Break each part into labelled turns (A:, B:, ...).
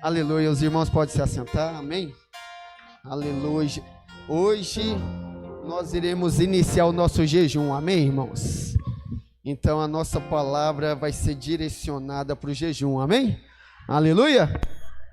A: Aleluia, os irmãos podem se assentar, amém? Aleluia. Hoje nós iremos iniciar o nosso jejum, amém, irmãos? Então a nossa palavra vai ser direcionada para o jejum, amém? Aleluia.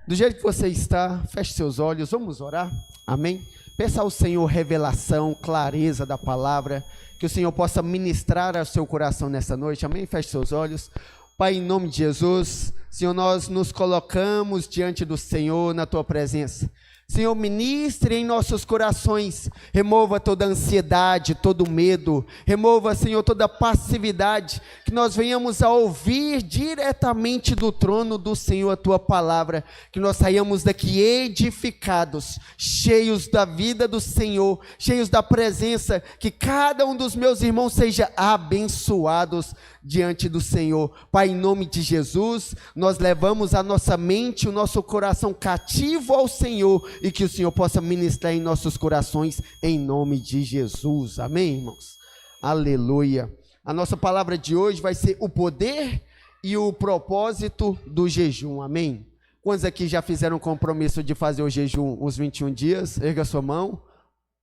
A: Do jeito que você está, feche seus olhos, vamos orar, amém? Peça ao Senhor revelação, clareza da palavra, que o Senhor possa ministrar ao seu coração nessa noite, amém? Feche seus olhos. Pai, em nome de Jesus, Senhor, nós nos colocamos diante do Senhor na Tua presença. Senhor, ministre em nossos corações, remova toda ansiedade, todo medo, remova, Senhor, toda passividade, que nós venhamos a ouvir diretamente do trono do Senhor a Tua palavra, que nós saiamos daqui edificados, cheios da vida do Senhor, cheios da presença, que cada um dos meus irmãos seja abençoados diante do Senhor. Pai, em nome de Jesus, nós levamos a nossa mente, o nosso coração cativo ao Senhor, e que o Senhor possa ministrar em nossos corações, em nome de Jesus, amém, irmãos? Aleluia. A nossa palavra de hoje vai ser o poder e o propósito do jejum, amém? Quantos aqui já fizeram o compromisso de fazer o jejum os 21 dias? Erga sua mão.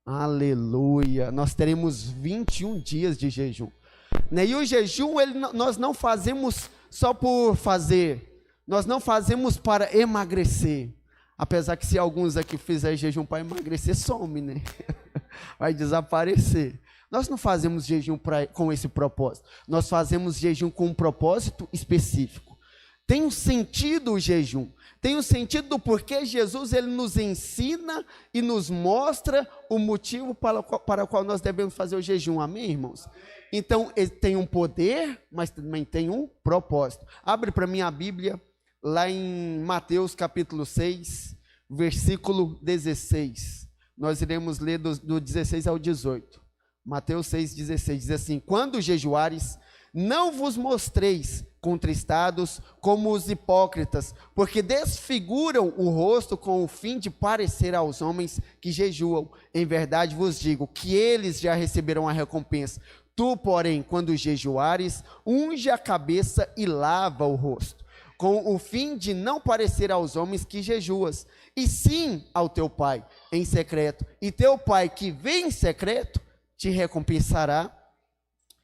A: Aleluia. Nós teremos 21 dias de jejum. E o jejum, nós não fazemos só por fazer, nós não fazemos para emagrecer, apesar que se alguns aqui fizerem jejum para emagrecer, some, né? Vai desaparecer. Nós não fazemos jejum com esse propósito, nós fazemos jejum com um propósito específico. Tem um sentido o jejum, tem um sentido do porquê Jesus ele nos ensina e nos mostra o motivo para o qual nós devemos fazer o jejum, amém, irmãos? Então, ele tem um poder, mas também tem um propósito. Abre para mim a Bíblia, lá em Mateus capítulo 6, versículo 16. Nós iremos ler do 16 ao 18. Mateus 6, 16, diz assim: quando jejuares, não vos mostreis contristados como os hipócritas, porque desfiguram o rosto com o fim de parecer aos homens que jejuam. Em verdade vos digo que eles já receberão a recompensa. Tu, porém, quando jejuares, unge a cabeça e lava o rosto, com o fim de não parecer aos homens que jejuas, e sim ao teu Pai em secreto, e teu Pai que vem em secreto te recompensará.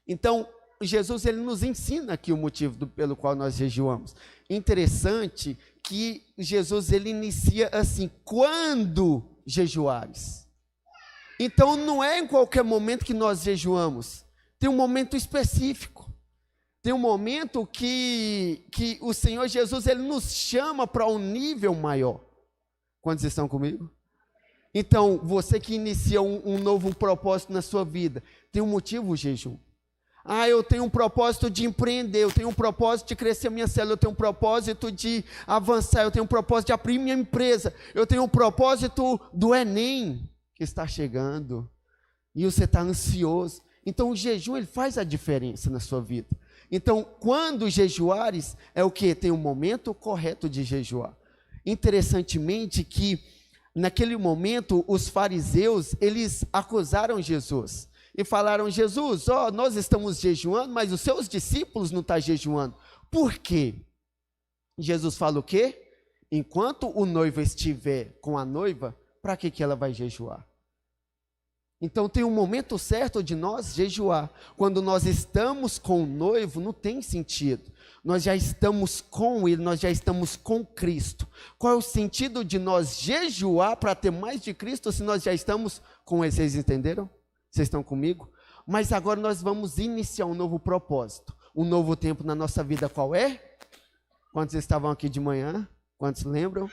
A: Então, Jesus ele nos ensina aqui o motivo pelo qual nós jejuamos. Interessante que Jesus ele inicia assim: quando jejuares. Então, não é em qualquer momento que nós jejuamos. Tem um momento específico, tem um momento que o Senhor Jesus ele nos chama para um nível maior. Quantos estão comigo? Então, você que inicia um novo propósito na sua vida, tem um motivo o jejum. Eu tenho um propósito de empreender, eu tenho um propósito de crescer a minha célula, eu tenho um propósito de avançar, eu tenho um propósito de abrir minha empresa, eu tenho um propósito do Enem que está chegando, e você está ansioso. Então o jejum ele faz a diferença na sua vida. Então quando jejuares é o que? Tem um momento correto de jejuar. Interessantemente que naquele momento os fariseus eles acusaram Jesus e falaram: Jesus, nós estamos jejuando, mas os seus discípulos não estão jejuando. Por quê? Jesus fala o quê? Enquanto o noivo estiver com a noiva, para que ela vai jejuar? Então tem um momento certo de nós jejuar. Quando nós estamos com o noivo, não tem sentido. Nós já estamos com ele, nós já estamos com Cristo. Qual é o sentido de nós jejuar para ter mais de Cristo se nós já estamos com ele? Vocês entenderam? Vocês estão comigo? Mas agora nós vamos iniciar um novo propósito, um novo tempo na nossa vida. Qual é? Quantos estavam aqui de manhã? Quantos lembram?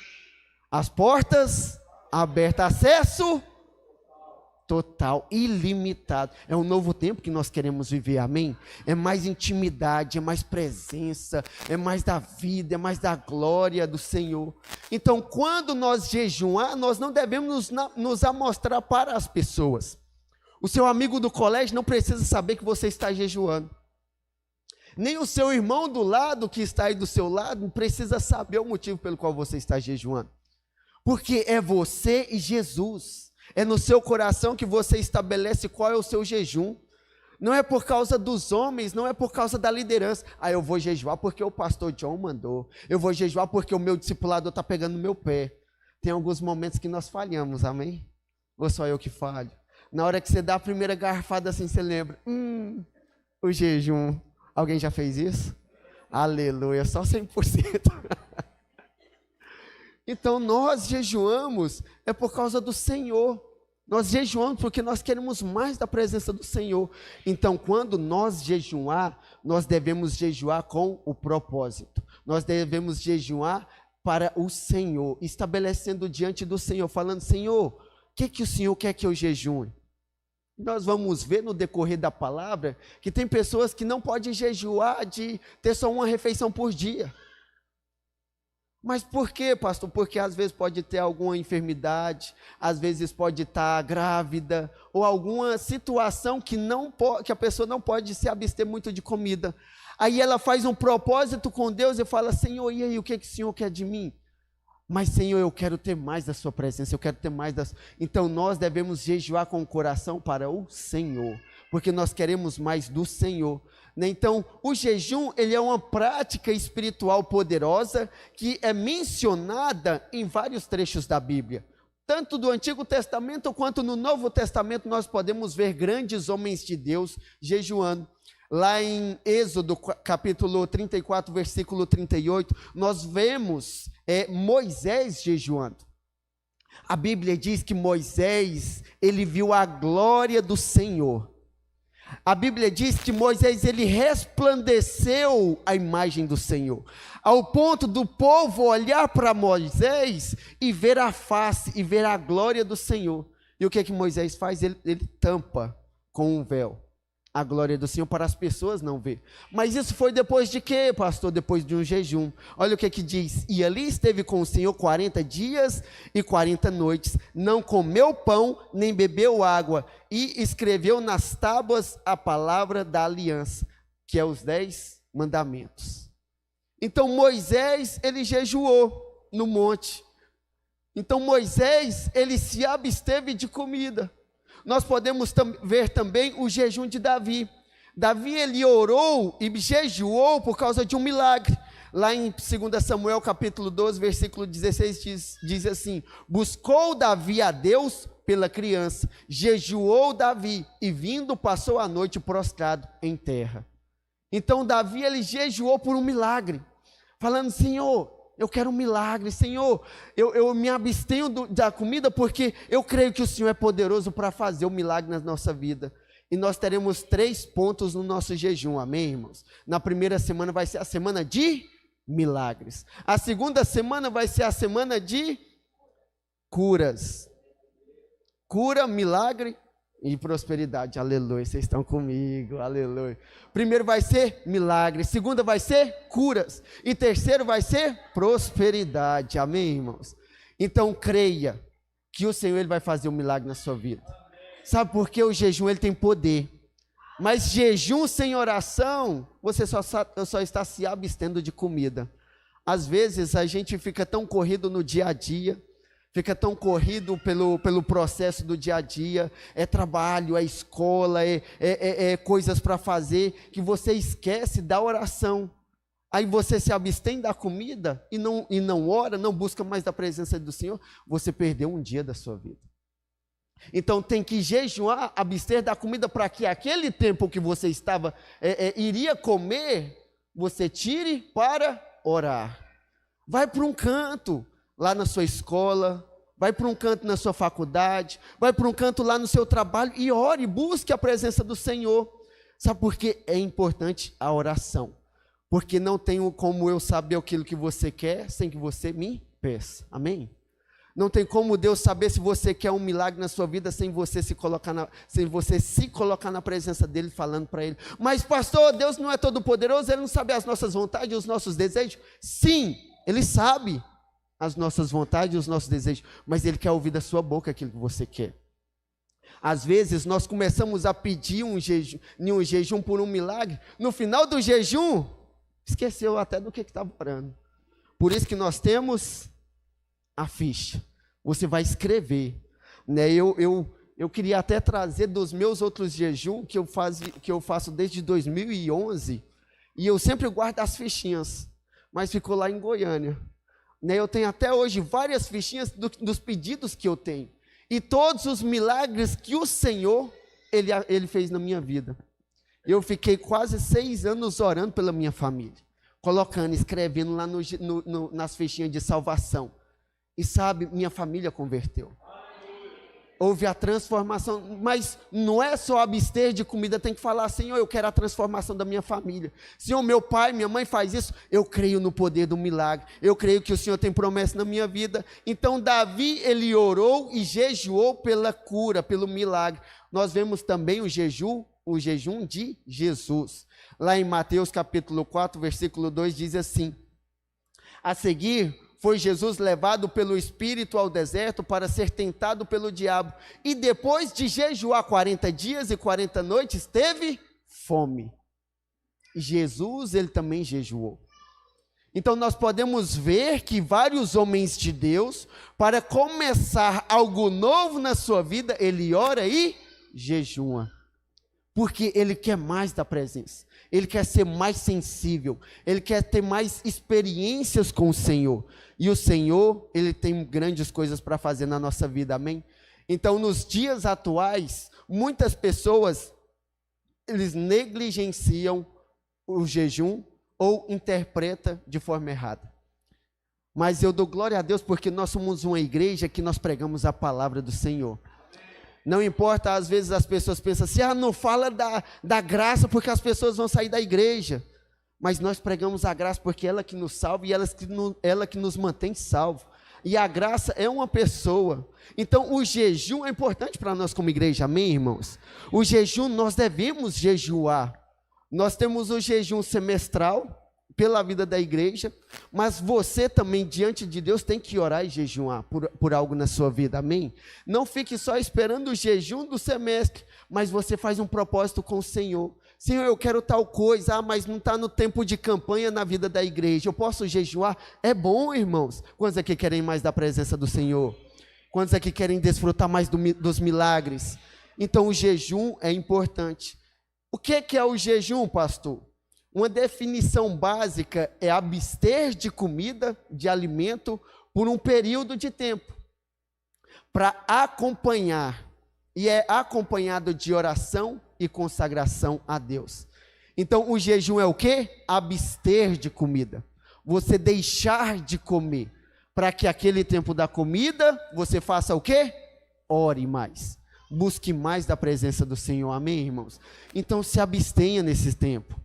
A: As portas abertas, acesso total, ilimitado. É um novo tempo que nós queremos viver, amém? É mais intimidade, é mais presença, é mais da vida, é mais da glória do Senhor. Então, quando nós jejuar, nós não devemos nos amostrar para as pessoas. O seu amigo do colégio não precisa saber que você está jejuando. Nem o seu irmão do lado, que está aí do seu lado, precisa saber o motivo pelo qual você está jejuando. Porque é você e Jesus. É no seu coração que você estabelece qual é o seu jejum. Não é por causa dos homens, não é por causa da liderança. Ah, eu vou jejuar porque o pastor John mandou. Eu vou jejuar porque o meu discipulador está pegando no meu pé. Tem alguns momentos que nós falhamos, amém? Ou só eu que falho? Na hora que você dá a primeira garfada assim, você lembra. O jejum. Alguém já fez isso? Aleluia, só 100%. Então nós jejuamos é por causa do Senhor. Nós jejuamos porque nós queremos mais da presença do Senhor. Então, quando nós jejuar, nós devemos jejuar com o propósito. Nós devemos jejuar para o Senhor, estabelecendo diante do Senhor, falando: Senhor, o que o Senhor quer que eu jejue? Nós vamos ver no decorrer da palavra que tem pessoas que não podem jejuar de ter só uma refeição por dia. Mas por quê, pastor? Porque às vezes pode ter alguma enfermidade, às vezes pode estar grávida, ou alguma situação que a pessoa não pode se abster muito de comida. Aí ela faz um propósito com Deus e fala: Senhor, e aí, o que o Senhor quer de mim? Mas, Senhor, eu quero ter mais da sua presença, eu quero ter mais da... Então nós devemos jejuar com o coração para o Senhor, porque nós queremos mais do Senhor. Então, o jejum, ele é uma prática espiritual poderosa que é mencionada em vários trechos da Bíblia. Tanto do Antigo Testamento quanto no Novo Testamento nós podemos ver grandes homens de Deus jejuando. Lá em Êxodo capítulo 34, versículo 38, nós vemos Moisés jejuando. A Bíblia diz que Moisés, ele viu a glória do Senhor. A Bíblia diz que Moisés, ele resplandeceu a imagem do Senhor, ao ponto do povo olhar para Moisés e ver a face, e ver a glória do Senhor. E o que Moisés faz? Ele tampa com um véu a glória do Senhor para as pessoas não ver. Mas isso foi depois de quê, pastor? Depois de um jejum. Olha o que diz: e ali esteve com o Senhor 40 dias e 40 noites, não comeu pão, nem bebeu água, e escreveu nas tábuas a palavra da aliança, que é os 10 mandamentos. Então Moisés, ele jejuou no monte. Então Moisés, ele se absteve de comida. Nós podemos ver também o jejum de Davi. Davi, ele orou e jejuou por causa de um milagre. Lá em 2 Samuel capítulo 12, versículo 16, diz assim: buscou Davi a Deus pela criança, jejuou Davi, e vindo passou a noite prostrado em terra. Então Davi, ele jejuou por um milagre, falando: Senhor, eu quero um milagre, Senhor, eu me abstenho da comida porque eu creio que o Senhor é poderoso para fazer o milagre na nossa vida. E nós teremos 3 pontos no nosso jejum, amém, irmãos? Na primeira semana vai ser a semana de milagres. A segunda semana vai ser a semana de curas. Cura, milagre e prosperidade, aleluia, vocês estão comigo, aleluia. Primeiro vai ser milagre, segunda vai ser curas, e terceiro vai ser prosperidade, amém, irmãos? Então creia que o Senhor, ele vai fazer um milagre na sua vida. Sabe por quê? O jejum, ele tem poder, mas jejum sem oração, você só está se abstendo de comida. Às vezes a gente fica tão corrido no dia a dia, fica tão corrido pelo processo do dia a dia, é trabalho, é escola, é coisas para fazer, que você esquece da oração. Aí você se abstém da comida e não ora, não busca mais da presença do Senhor, você perdeu um dia da sua vida. Então tem que jejuar, abster da comida, para que aquele tempo que você iria comer, você tire para orar. Vai para um canto, lá na sua escola, vai para um canto na sua faculdade, vai para um canto lá no seu trabalho e ore, busque a presença do Senhor. Sabe por que é importante a oração? Porque não tenho como eu saber aquilo que você quer sem que você me peça, amém? Não tem como Deus saber se você quer um milagre na sua vida sem você se colocar na presença dele, falando para ele: mas pastor, Deus não é todo poderoso, ele não sabe as nossas vontades, os nossos desejos? Sim, ele sabe as nossas vontades e os nossos desejos, mas ele quer ouvir da sua boca aquilo que você quer. Às vezes nós começamos a pedir um jejum por um milagre, no final do jejum, esqueceu até do que estava orando. Por isso que nós temos a ficha, você vai escrever, né? Eu Eu queria até trazer dos meus outros jejuns que eu faço desde 2011, e eu sempre guardo as fichinhas, mas ficou lá em Goiânia. Né? Eu tenho até hoje várias fichinhas dos pedidos que eu tenho, e todos os milagres que o Senhor, Ele fez na minha vida. Eu fiquei quase 6 anos orando pela minha família, colocando, escrevendo lá nas fichinhas de salvação. E sabe, minha família converteu. Houve a transformação, mas não é só abster de comida, tem que falar, Senhor, eu quero a transformação da minha família. Senhor, meu pai, minha mãe faz isso, eu creio no poder do milagre, eu creio que o Senhor tem promessa na minha vida. Então Davi, ele orou e jejuou pela cura, pelo milagre. Nós vemos também o jejum de Jesus. Lá em Mateus capítulo 4, versículo 2, diz assim: a seguir, foi Jesus levado pelo Espírito ao deserto para ser tentado pelo diabo. E depois de jejuar 40 dias e 40 noites, teve fome. Jesus, ele também jejuou. Então nós podemos ver que vários homens de Deus, para começar algo novo na sua vida, ele ora e jejua. Porque ele quer mais da presença. Ele quer ser mais sensível, ele quer ter mais experiências com o Senhor, e o Senhor, ele tem grandes coisas para fazer na nossa vida, amém? Então, nos dias atuais, muitas pessoas, eles negligenciam o jejum, ou interpretam de forma errada, mas eu dou glória a Deus, porque nós somos uma igreja que nós pregamos a palavra do Senhor. Não importa, às vezes as pessoas pensam assim, não fala da graça porque as pessoas vão sair da igreja. Mas nós pregamos a graça porque ela que nos salva e ela que nos mantém salvo. E a graça é uma pessoa. Então o jejum é importante para nós como igreja, amém, irmãos? O jejum, nós devemos jejuar. Nós temos o jejum semestral pela vida da igreja, mas você também, diante de Deus, tem que orar e jejuar por algo na sua vida, amém? Não fique só esperando o jejum do semestre, mas você faz um propósito com o Senhor. Senhor, eu quero tal coisa, mas não está no tempo de campanha na vida da igreja, eu posso jejuar? É bom, irmãos. Quantos aqui querem mais da presença do Senhor? Quantos aqui querem desfrutar mais dos milagres? Então o jejum é importante. O que é o jejum, pastor? Uma definição básica é abster de comida, de alimento, por um período de tempo, para acompanhar, e é acompanhado de oração e consagração a Deus. Então o jejum é o quê? Abster de comida, você deixar de comer, para que aquele tempo da comida, você faça o quê? Ore mais, busque mais da presença do Senhor, amém, irmãos? Então se abstenha nesse tempo.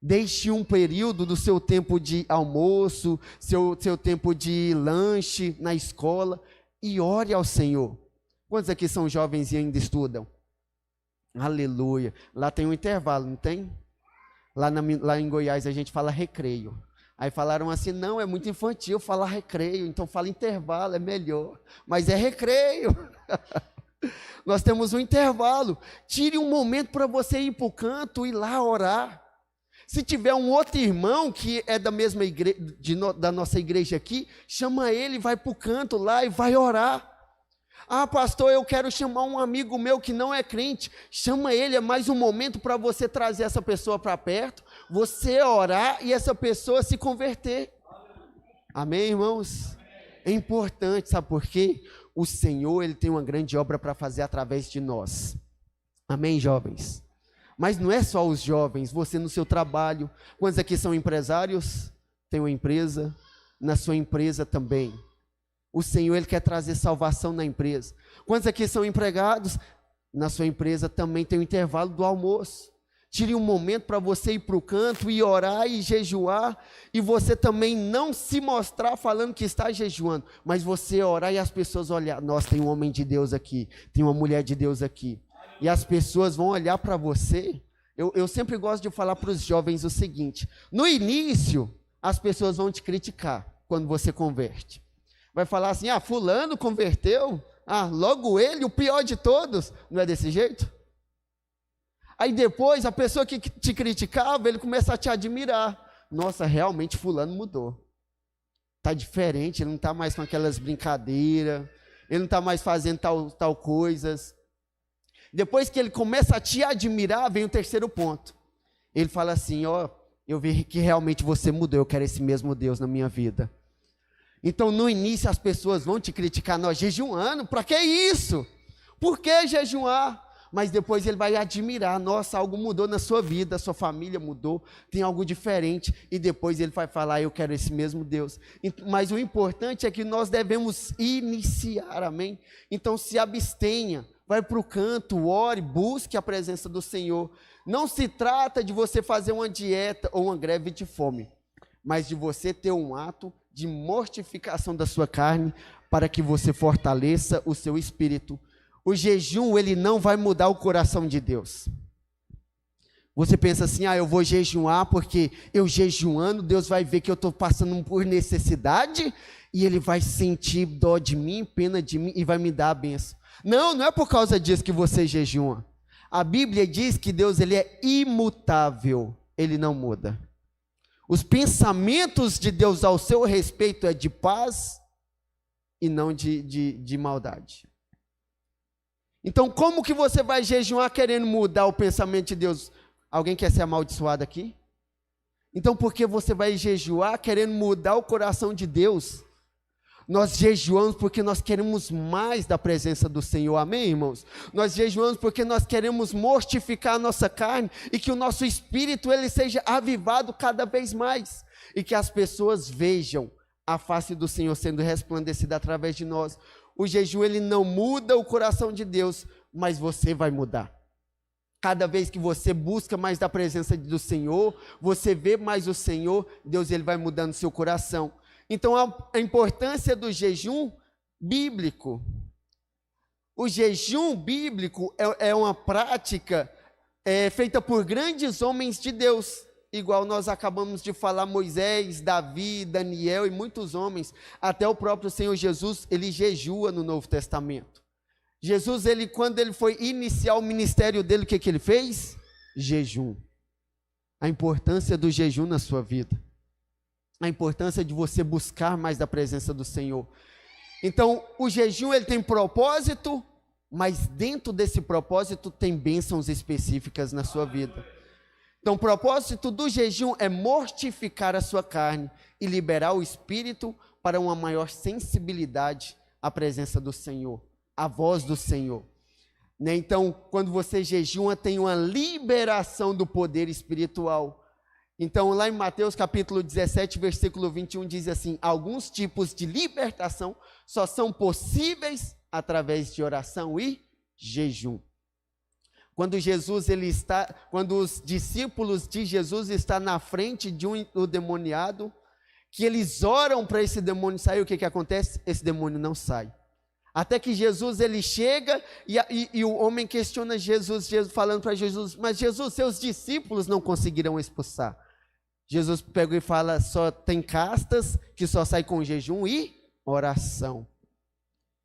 A: Deixe um período do seu tempo de almoço, seu tempo de lanche na escola, e ore ao Senhor. Quantos aqui são jovens e ainda estudam? Aleluia. Lá tem um intervalo, não tem? Lá em Goiás a gente fala recreio. Aí falaram assim, não, é muito infantil falar recreio, então fala intervalo, é melhor. Mas é recreio. Nós temos um intervalo. Tire um momento para você ir para o canto e ir lá orar. Se tiver um outro irmão que é da mesma igreja, da nossa igreja aqui, chama ele, vai para o canto lá e vai orar. Pastor, eu quero chamar um amigo meu que não é crente. Chama ele, é mais um momento para você trazer essa pessoa para perto, você orar e essa pessoa se converter. Amém, irmãos? É importante, sabe por quê? O Senhor, ele tem uma grande obra para fazer através de nós. Amém, jovens? Mas não é só os jovens, você no seu trabalho. Quantos aqui são empresários? Tem uma empresa, na sua empresa também. O Senhor, ele quer trazer salvação na empresa. Quantos aqui são empregados? Na sua empresa também tem o intervalo do almoço. Tire um momento para você ir para o canto e orar e jejuar, e você também não se mostrar falando que está jejuando, mas você orar e as pessoas olhar, nossa, tem um homem de Deus aqui, tem uma mulher de Deus aqui. E as pessoas vão olhar para você. Eu sempre gosto de falar para os jovens o seguinte: no início, as pessoas vão te criticar quando você converte. Vai falar assim, fulano converteu, logo ele, o pior de todos. Não é desse jeito? Aí depois, a pessoa que te criticava, ele começa a te admirar. Nossa, realmente fulano mudou. Está diferente, ele não está mais com aquelas brincadeiras, ele não está mais fazendo tal coisas. Depois que ele começa a te admirar, vem o terceiro ponto. Ele fala assim, ó, eu vi que realmente você mudou, eu quero esse mesmo Deus na minha vida. Então no início as pessoas vão te criticar, nós jejuando, para que isso? Por que jejuar? Mas depois ele vai admirar, nossa, algo mudou na sua vida, a sua família mudou, tem algo diferente, e depois ele vai falar, eu quero esse mesmo Deus. Mas o importante é que nós devemos iniciar, amém? Então se abstenha, vai para o canto, ore, busque a presença do Senhor. Não se trata de você fazer uma dieta ou uma greve de fome, mas de você ter um ato de mortificação da sua carne, para que você fortaleça o seu espírito. O jejum, ele não vai mudar o coração de Deus. Você pensa assim, eu vou jejuar porque eu jejuando, Deus vai ver que eu estou passando por necessidade e Ele vai sentir dó de mim, pena de mim e vai me dar a bênção. Não é por causa disso que você jejua. A Bíblia diz que Deus, ele é imutável, Ele não muda. Os pensamentos de Deus ao seu respeito é de paz e não de maldade. Então, como que você vai jejuar querendo mudar o pensamento de Deus? Alguém quer ser amaldiçoado aqui? Então, por que você vai jejuar querendo mudar o coração de Deus? Nós jejuamos porque nós queremos mais da presença do Senhor, amém, irmãos? Nós jejuamos porque nós queremos mortificar a nossa carne e que o nosso espírito ele seja avivado cada vez mais e que as pessoas vejam a face do Senhor sendo resplandecida através de nós. O jejum ele não muda o coração de Deus, mas você vai mudar. Cada vez que você busca mais da presença do Senhor, você vê mais o Senhor, Deus ele vai mudando seu coração. Então a importância do jejum bíblico. O jejum bíblico é uma prática feita por grandes homens de Deus. Igual nós acabamos de falar, Moisés, Davi, Daniel e muitos homens, até o próprio Senhor Jesus, ele jejua no Novo Testamento. Jesus, quando ele foi iniciar o ministério dele, o que ele fez? Jejum. A importância do jejum na sua vida. A importância de você buscar mais da presença do Senhor. Então, o jejum ele tem propósito, mas dentro desse propósito tem bênçãos específicas na sua vida. Então, o propósito do jejum é mortificar a sua carne e liberar o espírito para uma maior sensibilidade à presença do Senhor, à voz do Senhor. Então, quando você jejua, tem uma liberação do poder espiritual. Então, lá em Mateus capítulo 17, versículo 21, diz assim, alguns tipos de libertação só são possíveis através de oração e jejum. Quando os discípulos de Jesus estão na frente de um demoniado, que eles oram para esse demônio sair, o que acontece? Esse demônio não sai. Até que Jesus ele chega e o homem questiona Jesus falando para Jesus, mas Jesus, seus discípulos não conseguiram expulsar. Jesus pega e fala, só tem castas que só sai com jejum e oração.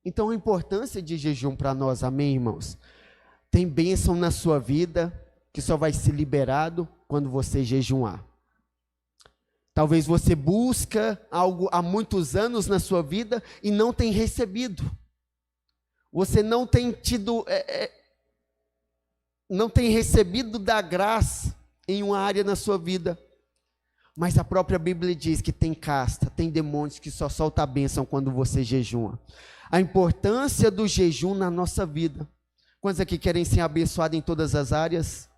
A: Então a importância de jejum para nós, amém, irmãos? Tem bênção na sua vida que só vai ser liberado quando você jejuar. Talvez você busca algo há muitos anos na sua vida e não tem recebido. Você não tem não tem recebido da graça em uma área na sua vida. Mas a própria Bíblia diz que tem casta, tem demônios que só soltam a bênção quando você jejua. A importância do jejum na nossa vida. Quantos aqui querem ser abençoados em todas as áreas?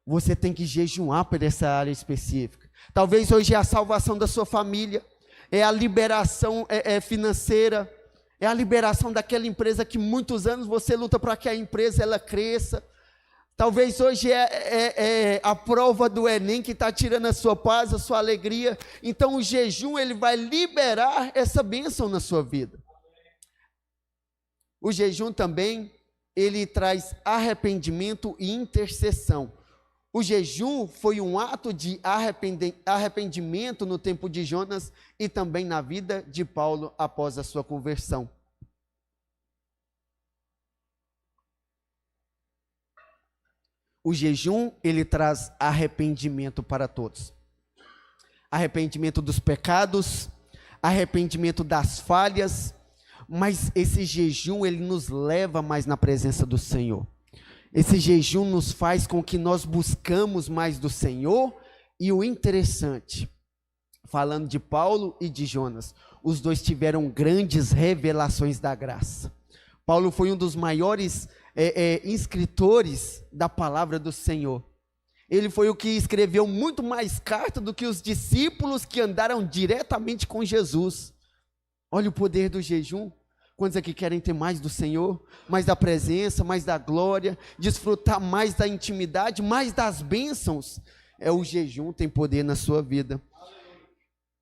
A: Você tem que jejuar por essa área específica. Talvez hoje é a salvação da sua família, é a liberação financeira, é a liberação daquela empresa que muitos anos você luta para que a empresa ela cresça. Talvez hoje é a prova do Enem que está tirando a sua paz, a sua alegria. Então o jejum ele vai liberar essa bênção na sua vida. O jejum também ele traz arrependimento e intercessão. O jejum foi um ato de arrependimento no tempo de Jonas e também na vida de Paulo após a sua conversão. O jejum, ele traz arrependimento para todos. Arrependimento dos pecados, arrependimento das falhas, mas esse jejum, ele nos leva mais na presença do Senhor. Esse jejum nos faz com que nós buscamos mais do Senhor. E o interessante, falando de Paulo e de Jonas, os dois tiveram grandes revelações da graça. Paulo foi um dos maiores escritores da palavra do Senhor. Ele foi o que escreveu muito mais cartas do que os discípulos que andaram diretamente com Jesus. Olha o poder do jejum. Quantos aqui querem ter mais do Senhor? Mais da presença, mais da glória, desfrutar mais da intimidade, mais das bênçãos? O jejum tem poder na sua vida.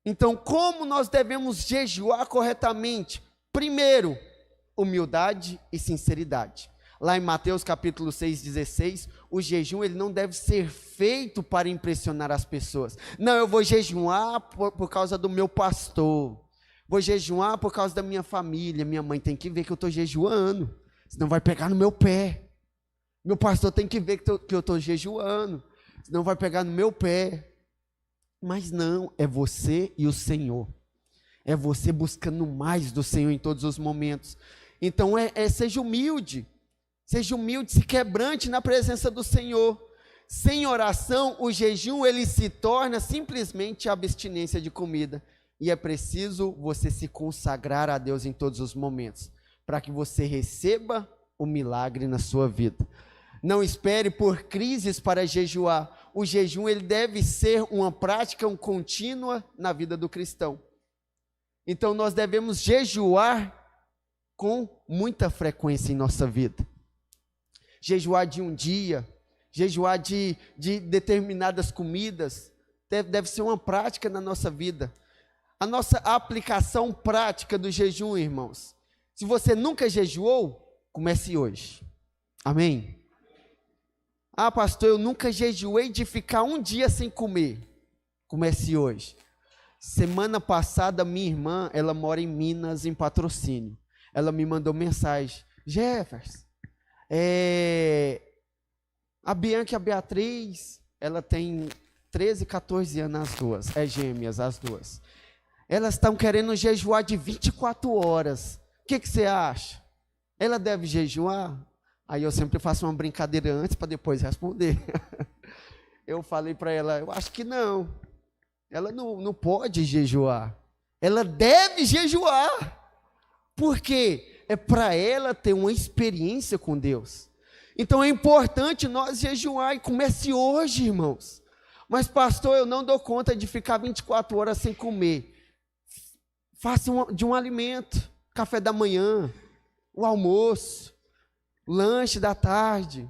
A: Então, como nós devemos jejuar corretamente? Primeiro, humildade e sinceridade. Lá em Mateus capítulo 6,16, o jejum ele não deve ser feito para impressionar as pessoas. Não, eu vou jejuar por causa do meu pastor. Vou jejuar por causa da minha família. Minha mãe tem que ver que eu estou jejuando, senão vai pegar no meu pé. Meu pastor tem que ver que eu estou jejuando, senão vai pegar no meu pé. Mas não, é você e o Senhor. É você buscando mais do Senhor em todos os momentos. Então seja humilde. Seja humilde, se quebrante na presença do Senhor. Sem oração, o jejum ele se torna simplesmente abstinência de comida. E é preciso você se consagrar a Deus em todos os momentos, para que você receba o milagre na sua vida. Não espere por crises para jejuar. O jejum ele deve ser uma prática contínua na vida do cristão. Então nós devemos jejuar com muita frequência em nossa vida. Jejuar de um dia, jejuar de determinadas comidas, deve ser uma prática na nossa vida. A nossa aplicação prática do jejum, irmãos. Se você nunca jejuou, comece hoje. Amém? Ah, pastor, eu nunca jejuei de ficar um dia sem comer. Comece hoje. Semana passada, minha irmã, ela mora em Minas, em Patrocínio. Ela me mandou mensagem. Jefferson, a Bianca e a Beatriz, ela tem 13, 14 anos as duas. Gêmeas as duas. Elas estão querendo jejuar de 24 horas. O que você acha? Ela deve jejuar? Aí eu sempre faço uma brincadeira antes para depois responder. Eu falei para ela, eu acho que não. Ela não pode jejuar. Ela deve jejuar. Por quê? É para ela ter uma experiência com Deus. Então é importante nós jejuar e comece hoje, irmãos. Mas pastor, eu não dou conta de ficar 24 horas sem comer. Faça de um alimento, café da manhã, o almoço, lanche da tarde.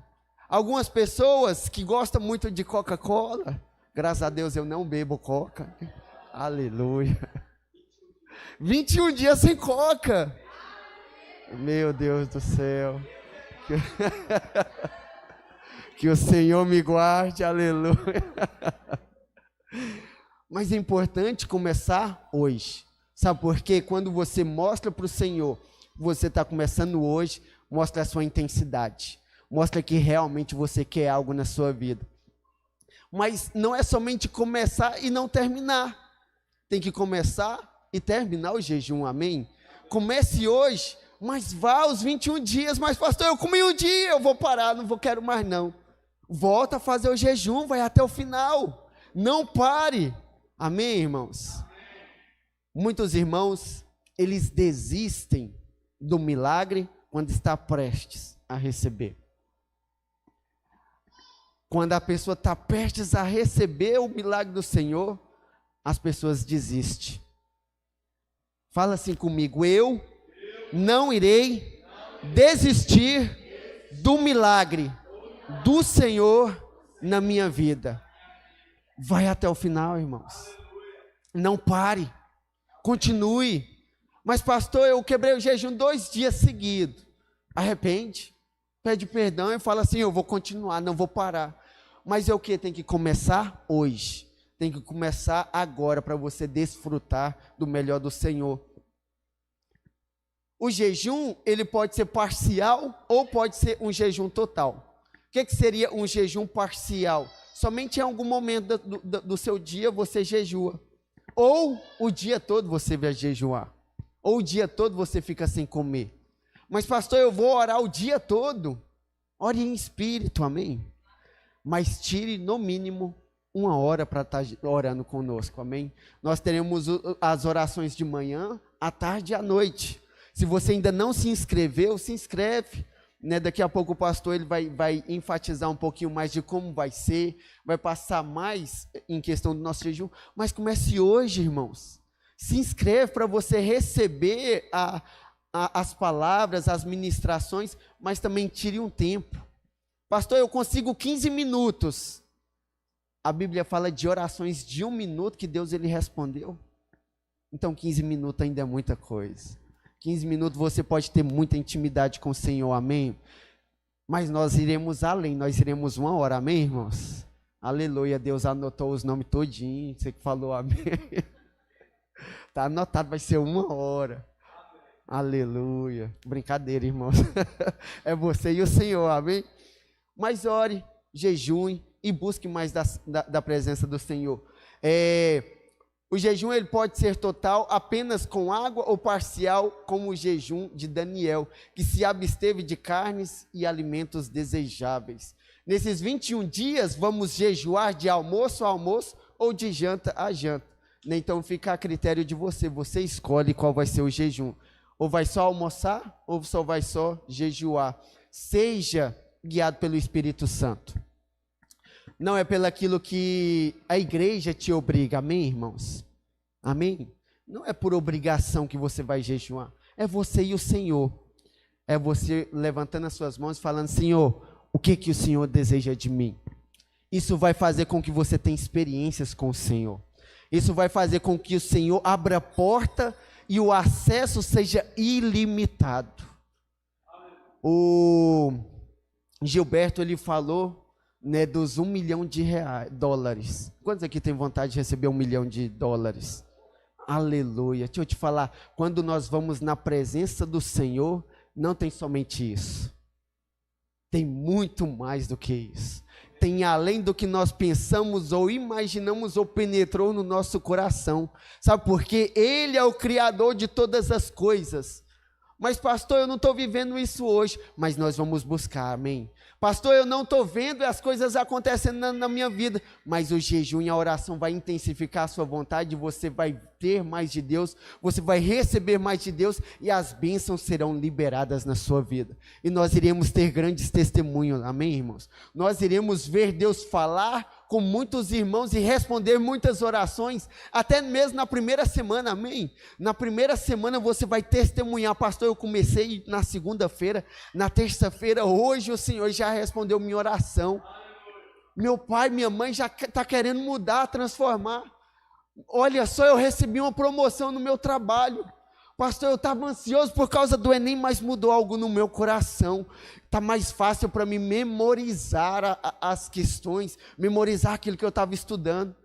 A: Algumas pessoas que gostam muito de Coca-Cola, graças a Deus eu não bebo Coca. Aleluia. 21 dias sem Coca. Meu Deus do céu. Que o Senhor me guarde, aleluia. Mas é importante começar hoje. Sabe por quê? Quando você mostra para o Senhor, você está começando hoje, mostra a sua intensidade. Mostra que realmente você quer algo na sua vida. Mas não é somente começar e não terminar. Tem que começar e terminar o jejum, amém? Comece hoje, mas vá aos 21 dias. Mas pastor, eu comi um dia, eu vou parar, quero mais não. Volta a fazer o jejum, vai até o final. Não pare. Amém, irmãos? Muitos irmãos, eles desistem do milagre quando está prestes a receber. Quando a pessoa está prestes a receber o milagre do Senhor, as pessoas desistem. Fala assim comigo, eu não irei desistir do milagre do Senhor na minha vida. Vai até o final, irmãos. Não pare. Continue. Mas pastor, eu quebrei o jejum 2 dias seguidos. Arrepende, pede perdão e fala assim, eu vou continuar, não vou parar. Mas é o que? Tem que começar hoje. Tem que começar agora para você desfrutar do melhor do Senhor. O jejum, ele pode ser parcial ou pode ser um jejum total. O que seria um jejum parcial? Somente em algum momento do seu dia você jejua. Ou o dia todo você vai jejuar. Ou o dia todo você fica sem comer. Mas pastor, eu vou orar o dia todo. Ore em espírito, amém? Mas tire no mínimo 1 hora para estar orando conosco, amém? Nós teremos as orações de manhã, à tarde e à noite. Se você ainda não se inscreveu, se inscreve, né? Daqui a pouco o pastor ele vai enfatizar um pouquinho mais de como vai ser, vai passar mais em questão do nosso jejum, mas comece hoje, irmãos. Se inscreve para você receber as palavras, as ministrações, mas também tire um tempo. Pastor, eu consigo 15 minutos. A Bíblia fala de orações de 1 minuto que Deus ele respondeu. Então 15 minutos ainda é muita coisa. 15 minutos você pode ter muita intimidade com o Senhor, amém? Mas nós iremos além, nós iremos 1 hora, amém, irmãos? Aleluia, Deus anotou os nomes todinhos, você que falou amém. Está anotado, vai ser 1 hora. Aleluia. Brincadeira, irmãos. É você e o Senhor, amém? Mas ore, jejue e busque mais da presença do Senhor. O jejum ele pode ser total apenas com água ou parcial, como o jejum de Daniel, que se absteve de carnes e alimentos desejáveis. Nesses 21 dias, vamos jejuar de almoço a almoço ou de janta a janta. Então fica a critério de você, você escolhe qual vai ser o jejum. Ou vai só almoçar, ou só vai só jejuar. Seja guiado pelo Espírito Santo. Não é pelo aquilo que a igreja te obriga, amém, irmãos? Amém? Não é por obrigação que você vai jejuar, é você e o Senhor. É você levantando as suas mãos e falando, Senhor, o que o Senhor deseja de mim? Isso vai fazer com que você tenha experiências com o Senhor. Isso vai fazer com que o Senhor abra a porta e o acesso seja ilimitado. O Gilberto, ele falou, né, dos $1 milhão. Quantos aqui tem vontade de receber $1 milhão? Aleluia. Deixa eu te falar, quando nós vamos na presença do Senhor, não tem somente isso. Tem muito mais do que isso. Tem além do que nós pensamos ou imaginamos ou penetrou no nosso coração. Sabe por quê? Ele é o Criador de todas as coisas. Mas pastor, eu não estou vivendo isso hoje. Mas nós vamos buscar, amém? Pastor, eu não estou vendo as coisas acontecendo na minha vida. Mas o jejum e a oração vai intensificar a sua vontade. Você vai ter mais de Deus. Você vai receber mais de Deus. E as bênçãos serão liberadas na sua vida. E nós iremos ter grandes testemunhos, amém, irmãos? Nós iremos ver Deus falar com muitos irmãos e responder muitas orações, até mesmo na primeira semana, amém? Na primeira semana você vai testemunhar, pastor, eu comecei na segunda-feira, na terça-feira, hoje o Senhor já respondeu minha oração, meu pai, minha mãe já está querendo mudar, transformar, olha só, eu recebi uma promoção no meu trabalho, pastor, eu estava ansioso por causa do Enem, mas mudou algo no meu coração. Está mais fácil para mim memorizar as questões, memorizar aquilo que eu estava estudando.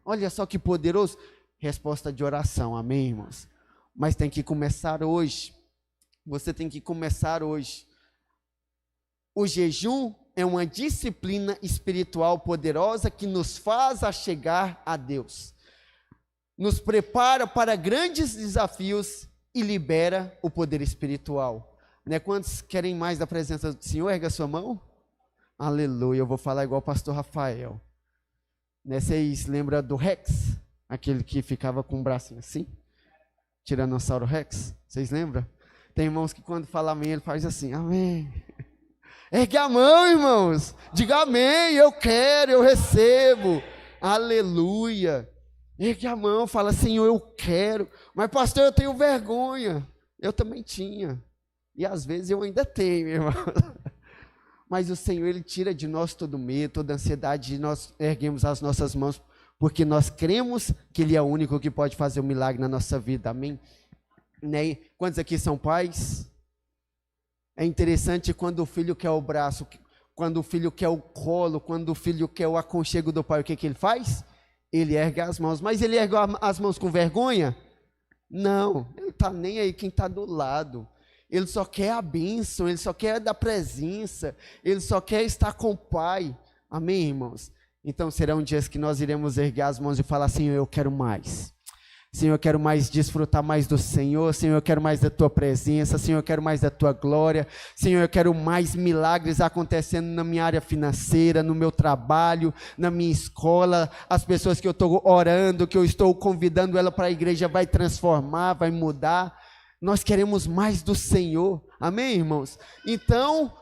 A: Olha só que poderoso. Resposta de oração, amém, irmãos? Mas tem que começar hoje. Você tem que começar hoje. O jejum é uma disciplina espiritual poderosa que nos faz chegar a Deus. Nos prepara para grandes desafios e libera o poder espiritual, né? Quantos querem mais da presença do Senhor? Erga a sua mão. Aleluia, eu vou falar igual o pastor Rafael, né? Vocês lembram do Rex? Aquele que ficava com o bracinho assim? Tiranossauro Rex? Vocês lembram? Tem irmãos que quando fala amém, ele faz assim, amém. Ergue a mão, irmãos, diga amém, eu quero, eu recebo, aleluia. Ergue a mão, fala, Senhor, eu quero, mas pastor, eu tenho vergonha. Eu também tinha, e às vezes eu ainda tenho, irmão. Mas o Senhor, Ele tira de nós todo medo, toda ansiedade, e nós erguemos as nossas mãos, porque nós cremos que Ele é o único que pode fazer um milagre na nossa vida, amém? Né? Quantos aqui são pais? É interessante quando o filho quer o braço, quando o filho quer o colo, quando o filho quer o aconchego do pai, o que ele faz? Ele ergue as mãos, mas ele ergue as mãos com vergonha? Não, ele está nem aí quem está do lado, ele só quer a bênção, ele só quer da presença, ele só quer estar com o pai, amém, irmãos? Então serão dias que nós iremos erguer as mãos e falar, Senhor, eu quero mais, Senhor, eu quero mais desfrutar mais do Senhor. Senhor, eu quero mais da Tua presença. Senhor, eu quero mais da Tua glória. Senhor, eu quero mais milagres acontecendo na minha área financeira, no meu trabalho, na minha escola. As pessoas que eu estou orando, que eu estou convidando ela para a igreja, vai transformar, vai mudar. Nós queremos mais do Senhor. Amém, irmãos? Então,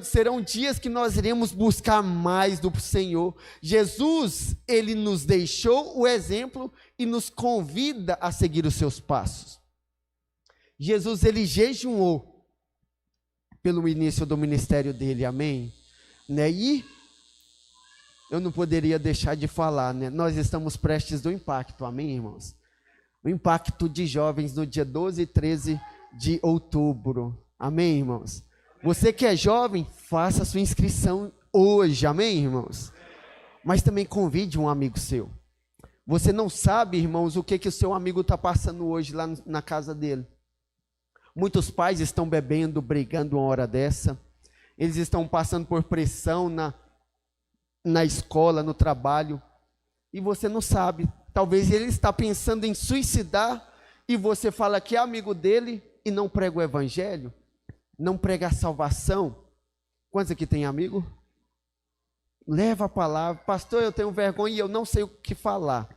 A: serão dias que nós iremos buscar mais do Senhor. Jesus, Ele nos deixou o exemplo e nos convida a seguir os seus passos. Jesus, Ele jejuou pelo início do ministério dele, amém? Né? E eu não poderia deixar de falar, né? Nós estamos prestes do impacto, amém, irmãos? O impacto de jovens no dia 12 e 13 de outubro, amém, irmãos? Você que é jovem, faça a sua inscrição hoje, amém, irmãos? Mas também convide um amigo seu. Você não sabe, irmãos, o que o seu amigo está passando hoje lá na casa dele. Muitos pais estão bebendo, brigando uma hora dessa. Eles estão passando por pressão na escola, no trabalho. E você não sabe. Talvez ele está pensando em suicidar e você fala que é amigo dele e não prega o evangelho. Não prega a salvação. Quantos aqui tem amigo? Leva a palavra. Pastor, eu tenho vergonha e eu não sei o que falar.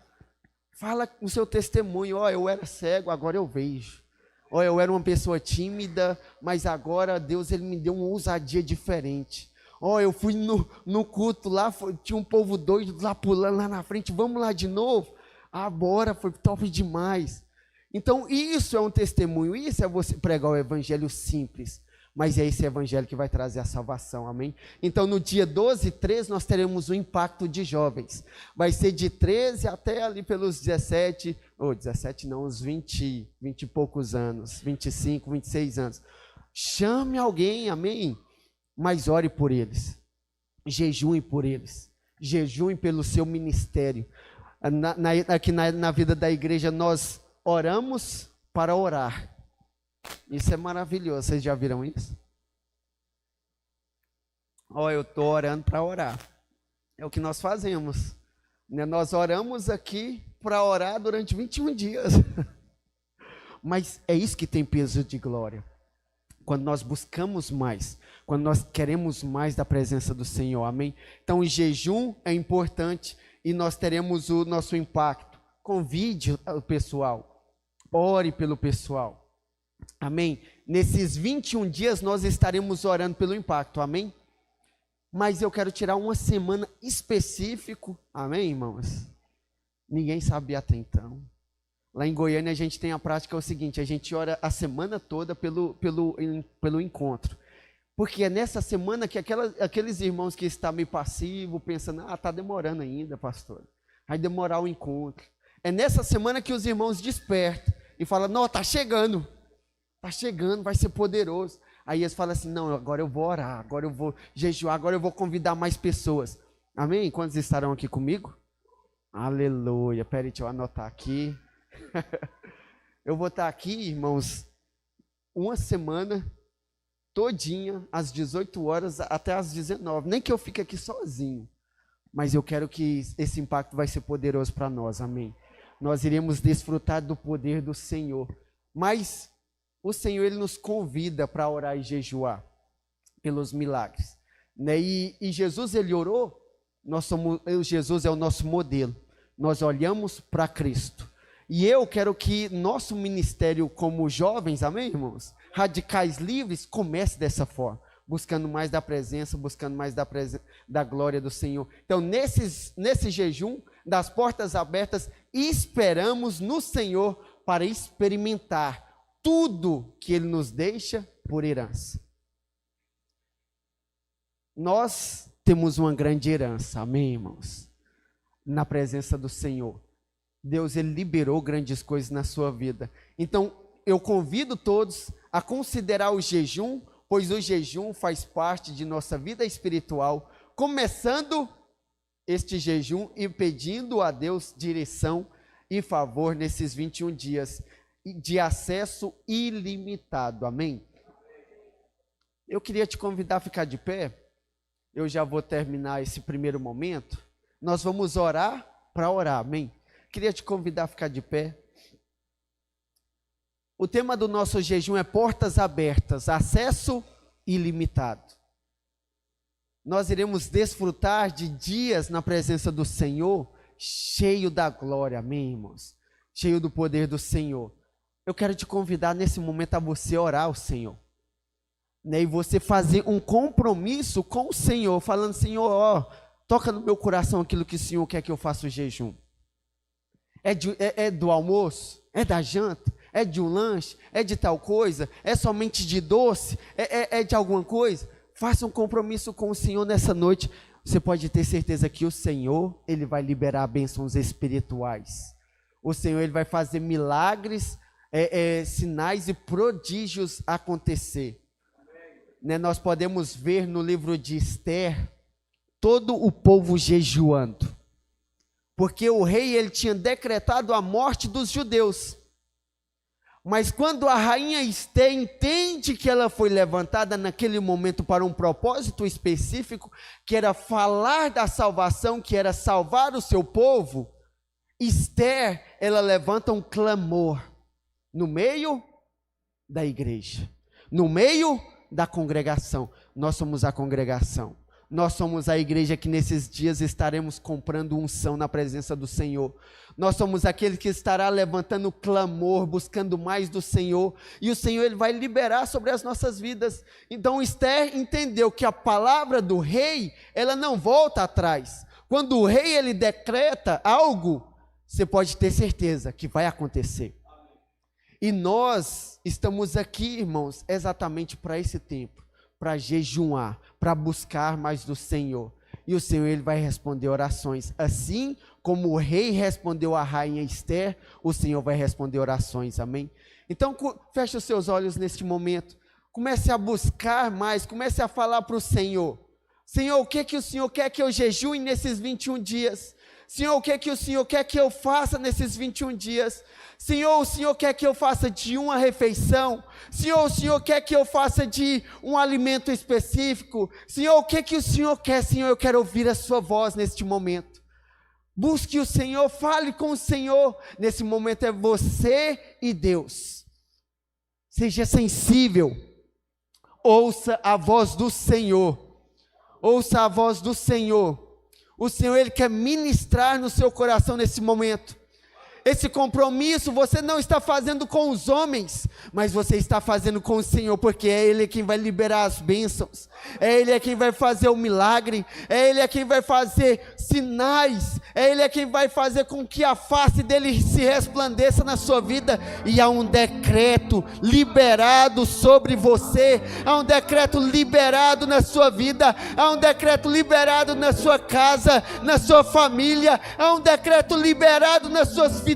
A: Fala o seu testemunho. Eu era cego, agora eu vejo. Eu era uma pessoa tímida, mas agora Deus ele me deu uma ousadia diferente. Eu fui no culto lá, tinha um povo doido lá pulando lá na frente. Vamos lá de novo? Bora, foi top demais. Então isso é um testemunho. Isso é você pregar o evangelho simples. Mas é esse evangelho que vai trazer a salvação, amém? Então no dia 12 e 13 nós teremos o impacto de jovens. Vai ser de 13 até ali pelos 17, uns 20 e poucos anos, 25, 26 anos. Chame alguém, amém? Mas ore por eles. Jejue por eles. Jejue pelo seu ministério. Aqui na vida da igreja nós oramos para orar. Isso é maravilhoso, vocês já viram isso? Eu estou orando para orar. É o que nós fazemos. Né? Nós oramos aqui para orar durante 21 dias. Mas é isso que tem peso de glória. Quando nós buscamos mais, quando nós queremos mais da presença do Senhor, amém? Então o jejum é importante e nós teremos o nosso impacto. Convide o pessoal, ore pelo pessoal. Amém? Nesses 21 dias nós estaremos orando pelo impacto, amém? Mas eu quero tirar uma semana específico, amém, irmãos? Ninguém sabia até então. Lá em Goiânia a gente tem a prática, é o seguinte, a gente ora a semana toda pelo encontro. Porque é nessa semana que aqueles irmãos que estão meio passivos, pensando, está demorando ainda, pastor. Vai demorar o encontro. É nessa semana que os irmãos despertam e falam, não, está chegando. Está chegando, vai ser poderoso. Aí eles falam assim, não, agora eu vou orar, agora eu vou jejuar, agora eu vou convidar mais pessoas. Amém? Quantos estarão aqui comigo? Aleluia. Peraí, deixa eu anotar aqui. Eu vou estar aqui, irmãos, uma semana todinha, às 18 horas até às 19. Nem que eu fique aqui sozinho. Mas eu quero que esse impacto vai ser poderoso para nós, amém? Nós iremos desfrutar do poder do Senhor. Mas o Senhor, Ele nos convida para orar e jejuar pelos milagres. Né? E Jesus, Ele orou, Jesus é o nosso modelo. Nós olhamos para Cristo. E eu quero que nosso ministério como jovens, amém, irmãos? Radicais livres, comece dessa forma. Buscando mais da presença, buscando mais da glória do Senhor. Então, nesse jejum, das portas abertas, esperamos no Senhor para experimentar tudo que Ele nos deixa por herança. Nós temos uma grande herança, amém, irmãos? Na presença do Senhor. Deus, Ele liberou grandes coisas na sua vida. Então, eu convido todos a considerar o jejum, pois o jejum faz parte de nossa vida espiritual, começando este jejum e pedindo a Deus direção e favor nesses 21 dias de acesso ilimitado, amém? Eu queria te convidar a ficar de pé, eu já vou terminar esse primeiro momento, nós vamos orar para orar, amém? Queria te convidar a ficar de pé, O tema do nosso jejum é portas abertas, acesso ilimitado. Nós iremos desfrutar de dias na presença do Senhor, cheio da glória, amém, irmãos? Cheio do poder do Senhor. Eu quero te convidar nesse momento a você orar ao Senhor, né? E você fazer um compromisso com o Senhor, falando: Senhor, ó, toca no meu coração aquilo que o Senhor quer que eu faça o jejum. É do almoço? É da janta? É de um lanche? É de tal coisa? É somente de doce? É de alguma coisa? Faça um compromisso com o Senhor nessa noite. Você pode ter certeza que o Senhor, Ele vai liberar bênçãos espirituais. O Senhor, Ele vai fazer milagres, sinais e prodígios acontecer. Né, nós podemos ver no livro de Esther, todo o povo jejuando. Porque o rei, ele tinha decretado a morte dos judeus. Mas quando a rainha Esther entende que ela foi levantada naquele momento para um propósito específico, que era falar da salvação, que era salvar o seu povo, Esther, ela levanta um clamor no meio da igreja, no meio da congregação. Nós somos a congregação. Nós somos a igreja que nesses dias estaremos comprando unção na presença do Senhor. Nós somos aquele que estará levantando clamor, buscando mais do Senhor. E o Senhor, Ele vai liberar sobre as nossas vidas. Então Esther entendeu que a palavra do rei, ela não volta atrás. Quando o rei, ele decreta algo, você pode ter certeza que vai acontecer. E nós estamos aqui, irmãos, exatamente para esse tempo. Para jejuar, para buscar mais do Senhor. E o Senhor, Ele vai responder orações. Assim como o rei respondeu à rainha Esther, o Senhor vai responder orações, amém? Então, feche os seus olhos neste momento. Comece a buscar mais, comece a falar para o Senhor. Senhor, o que o Senhor quer que eu jejue nesses 21 dias? Senhor, o que o Senhor quer que eu faça nesses 21 dias? Senhor, o Senhor quer que eu faça de uma refeição? Senhor, o Senhor quer que eu faça de um alimento específico? Senhor, o que o Senhor quer? Senhor, eu quero ouvir a sua voz neste momento. Busque o Senhor, fale com o Senhor. Nesse momento é você e Deus. Seja sensível. Ouça a voz do Senhor. Ouça a voz do Senhor. O Senhor, Ele quer ministrar no seu coração nesse momento. Esse compromisso você não está fazendo com os homens, mas você está fazendo com o Senhor, porque é Ele quem vai liberar as bênçãos, é Ele quem vai fazer o milagre, é Ele quem vai fazer sinais, é Ele quem vai fazer com que a face dEle se resplandeça na sua vida. E há um decreto liberado sobre você, há um decreto liberado na sua vida, há um decreto liberado na sua casa, na sua família, há um decreto liberado nas suas finanças,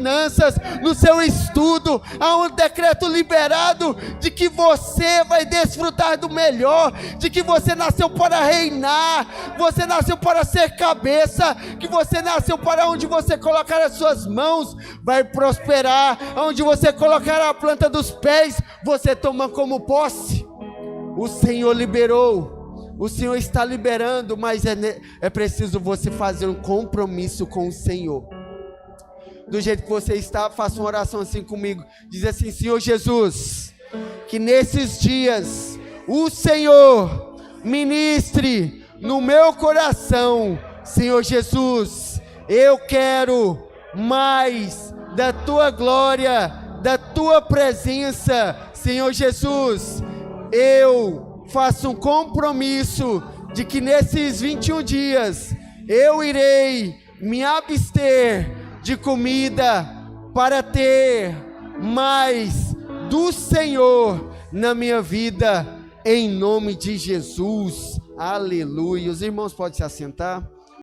A: no seu estudo. Há um decreto liberado de que você vai desfrutar do melhor, de que você nasceu para reinar, você nasceu para ser cabeça, que você nasceu para onde você colocar as suas mãos, vai prosperar, onde você colocar a planta dos pés, você toma como posse. O Senhor liberou, o Senhor está liberando, mas é preciso você fazer um compromisso com o Senhor. Do jeito que você está, faça uma oração assim comigo. Diz assim: Senhor Jesus, que nesses dias o Senhor ministre no meu coração. Senhor Jesus, eu quero mais da tua glória, da tua presença. Senhor Jesus, eu faço um compromisso de que nesses 21 dias eu irei me abster de comida para ter mais do Senhor na minha vida, em nome de Jesus. Aleluia. Os irmãos podem se assentar.